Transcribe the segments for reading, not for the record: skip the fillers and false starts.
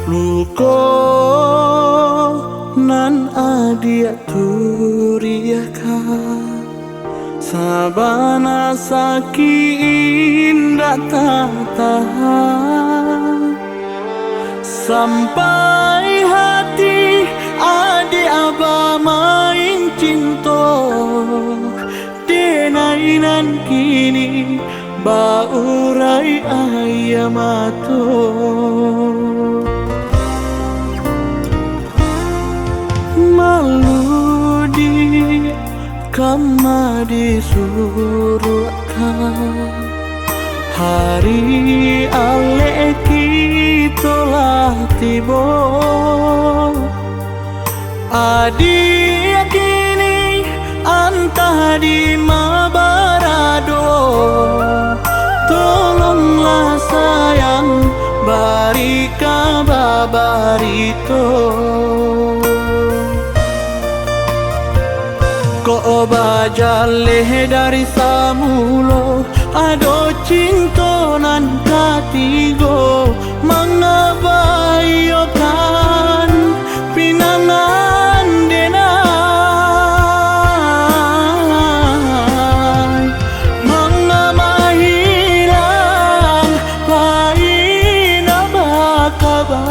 Luko nan adia turiaka sabana saki indah tak tahan sampai hati adik aba main cinta denainan kini baurai ayamato malu di kama disuruhkan hari ale kitolah tibo adik kini antah di mabarado tolonglah sayang bari kabarito ko bajale dari samulo ado cinta nan katigo mengabayokan pinangan denai mengamahilang paina bakaba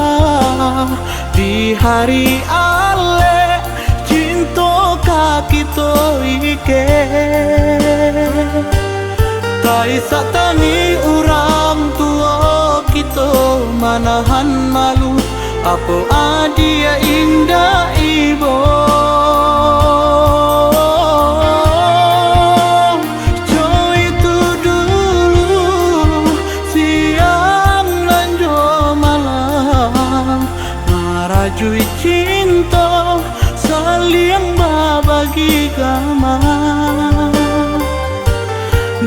di hari ale cinta kakito ike tai satani orang tua kita manahan malu apa adia indah ibo jo itu dulu siang dan jo malam marajui cinta saling babagi gama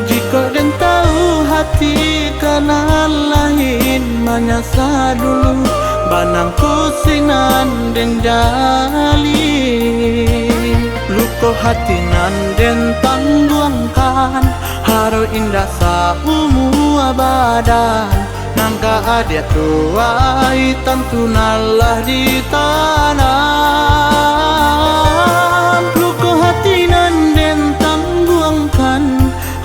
jika dan tahu hati karena lain menyasa dulu banang kusinan dan jali luko hati nan den tangguangkan haru indah saumu abadan nangka adia tuai tentu nalah di tanah luko hati nan den tangguangkan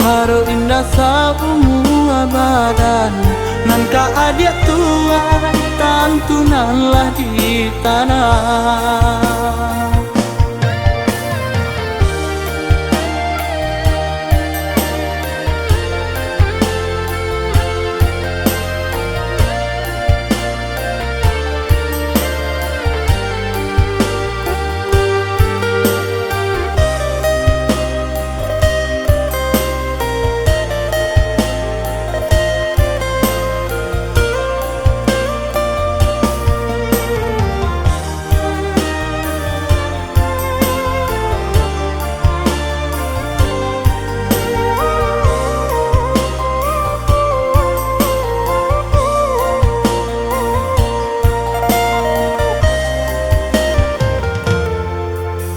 haru indah saumu abadan nangka adia tuai tentu nalah di tanah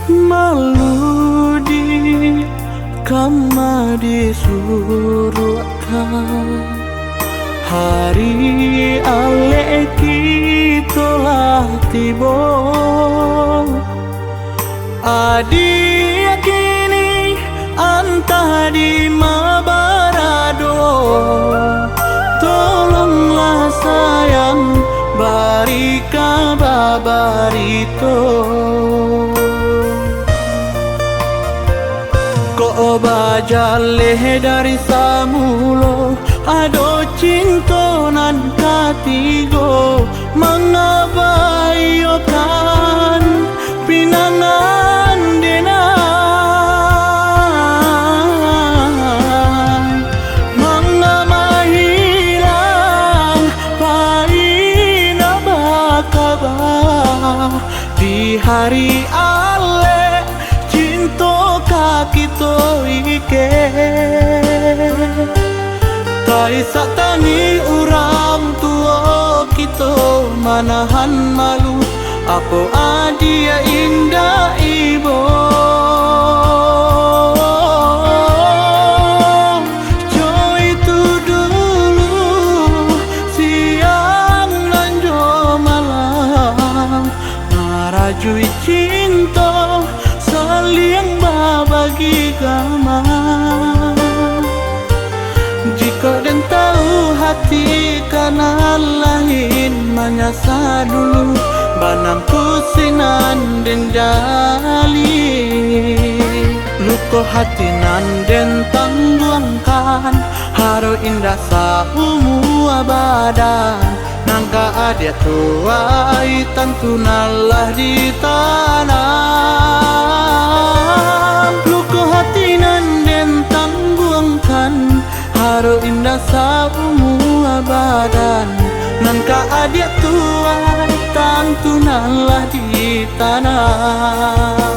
malu di kama disuruhkan hari ale kitolah tibo adik kini antah di mabarado tolonglah sayang bari kabarito ko bajale dari samulo ado cinta nan katigo mengabayokan pinangan denai mengamahilang paina bakaba di hari ale cinta kakito ike tai satani orang tua kita manahan malu apa adia indah ibo jo itu dulu siang dan jo malam jui cinta saling berbagi gama. Jika dan tahu hati karena lain menyasa dulu banamku sinan den jali. Luko hati nan den tangguangkan haro indah saumu abadan. Nangka adia tuai tentu nalah di tanah. Luko hati nan den tangguangkan haro indah saumu abadan. Nangka adia tuai tentu nalah di tanah.